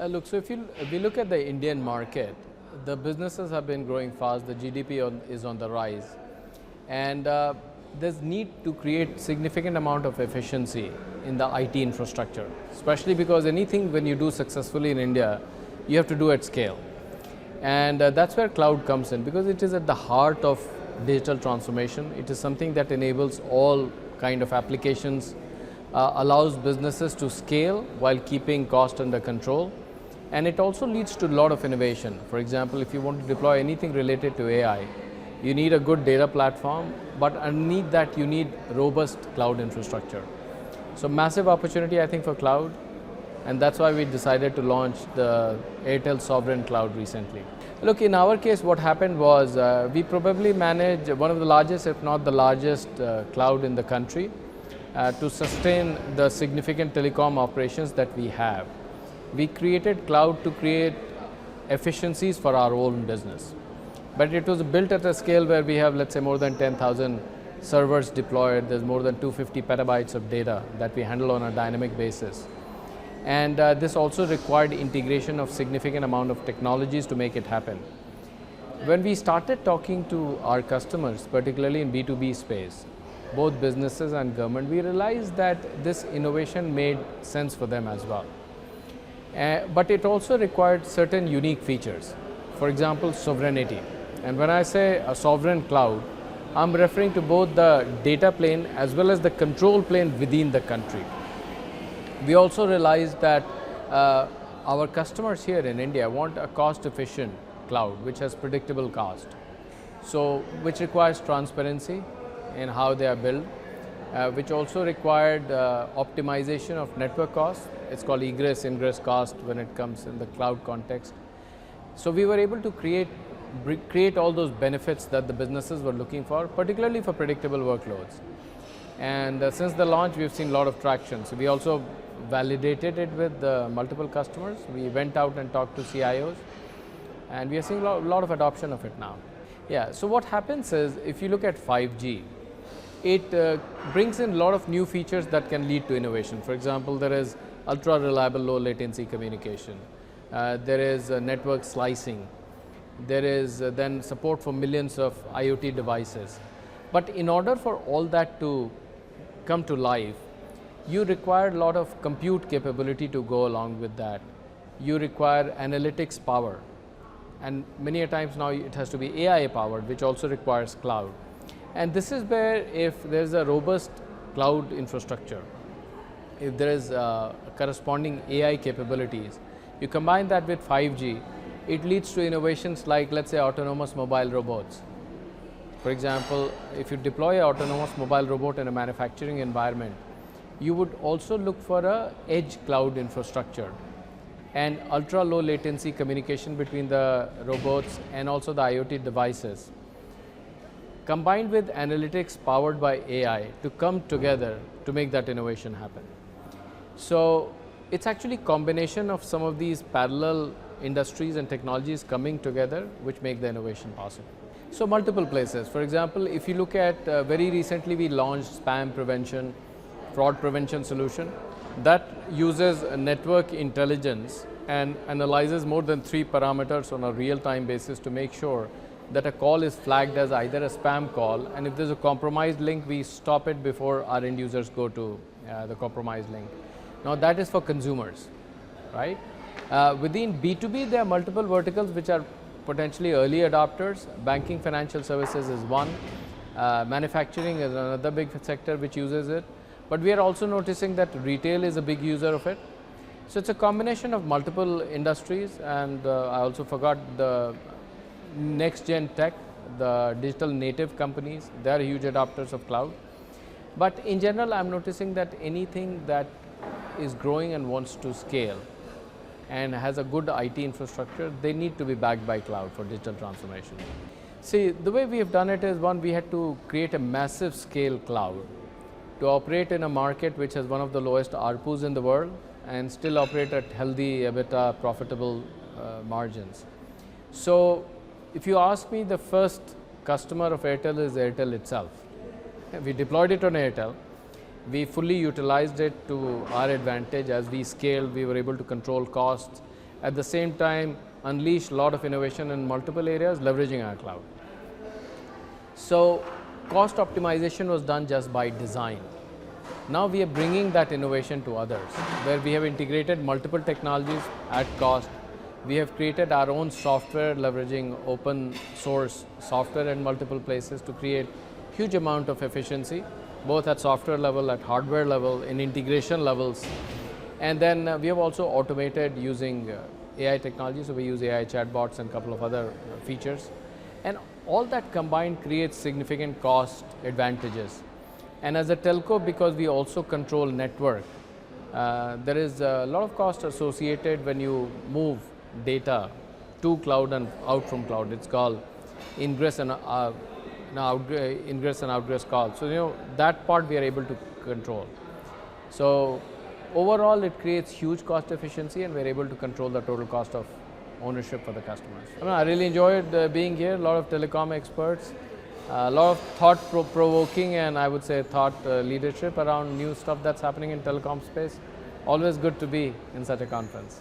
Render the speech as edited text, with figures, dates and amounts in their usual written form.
Look, so if we look at the Indian market, the businesses have been growing fast, the GDP is on the rise, and there's need to create significant amount of efficiency in the IT infrastructure, especially because anything when you do successfully in India, you have to do at scale. And that's where cloud comes in, because it is at the heart of digital transformation. It is something that enables all kind of applications, allows businesses to scale while keeping cost under control. And it also leads to a lot of innovation. For example, if you want to deploy anything related to AI, you need a good data platform, but underneath that you need robust cloud infrastructure. So massive opportunity, I think, for cloud, and that's why we decided to launch the Airtel Sovereign Cloud recently. Look, in our case, what happened was we probably manage one of the largest, if not the largest, cloud in the country to sustain the significant telecom operations that we have. We created cloud to create efficiencies for our own business. But it was built at a scale where we have, let's say, more than 10,000 servers deployed. There's more than 250 petabytes of data that we handle on a dynamic basis. And this also required integration of significant amount of technologies to make it happen. When we started talking to our customers, particularly in B2B space, both businesses and government, we realized that this innovation made sense for them as well. But it also required certain unique features. For example, sovereignty. And when I say a sovereign cloud, I'm referring to both the data plane as well as the control plane within the country. We also realized that our customers here in India want a cost-efficient cloud which has predictable cost. So, which requires transparency in how they are built, which also required optimization of network costs. It's called egress, ingress cost when it comes in the cloud context. So we were able to create all those benefits that the businesses were looking for, particularly for predictable workloads. And since the launch, we've seen a lot of traction. So we also validated it with multiple customers. We went out and talked to CIOs, and we are seeing a lot of adoption of it now. Yeah, so what happens is, if you look at 5G, it brings in a lot of new features that can lead to innovation. For example, there is ultra reliable low latency communication. There is network slicing. There is then support for millions of IoT devices. But in order for all that to come to life, you require a lot of compute capability to go along with that. You require analytics power. And many a times now it has to be AI powered, which also requires cloud. And this is where, if there's a robust cloud infrastructure, if there is corresponding AI capabilities, you combine that with 5G, it leads to innovations like, let's say, autonomous mobile robots. For example, if you deploy an autonomous mobile robot in a manufacturing environment, you would also look for a edge cloud infrastructure and ultra low latency communication between the robots and also the IoT devices, combined with analytics powered by AI to come together to make that innovation happen. So it's actually a combination of some of these parallel industries and technologies coming together which make the innovation possible. So multiple places. For example, if you look at very recently we launched spam prevention, fraud prevention solution that uses network intelligence and analyzes more than 3 parameters on a real-time basis to make sure that a call is flagged as either a spam call, and if there's a compromised link, we stop it before our end users go to the compromised link. Now that is for consumers, right? Within B2B, there are multiple verticals which are potentially early adopters. Banking, financial services is one. Manufacturing is another big sector which uses it. But we are also noticing that retail is a big user of it. So it's a combination of multiple industries, and I also forgot the next gen tech, the digital native companies, they are huge adopters of cloud. But in general, I'm noticing that anything that is growing and wants to scale and has a good IT infrastructure, they need to be backed by cloud for digital transformation. See, the way we have done it is, one, we had to create a massive scale cloud to operate in a market which has one of the lowest ARPUs in the world and still operate at healthy EBITDA profitable margins. So if you ask me, the first customer of Airtel is Airtel itself. We deployed it on Airtel. We fully utilized it to our advantage. As we scaled, we were able to control costs, At the same time, unleash a lot of innovation in multiple areas, leveraging our cloud. So cost optimization was done just by design. Now we are bringing that innovation to others, where we have integrated multiple technologies at cost. We have created our own software, leveraging open source software in multiple places to create huge amount of efficiency, both at software level, at hardware level, in integration levels. And then we have also automated using AI technology, so we use AI chatbots and a couple of other features. And all that combined creates significant cost advantages. And as a telco, because we also control network, there is a lot of cost associated when you move data to cloud and out from cloud. It's called ingress and outgress calls. So that part we are able to control. So overall, it creates huge cost efficiency, and we're able to control the total cost of ownership for the customers. I really enjoyed being here. A lot of telecom experts, a lot of thought-provoking, and I would say thought leadership around new stuff that's happening in telecom space. Always good to be in such a conference.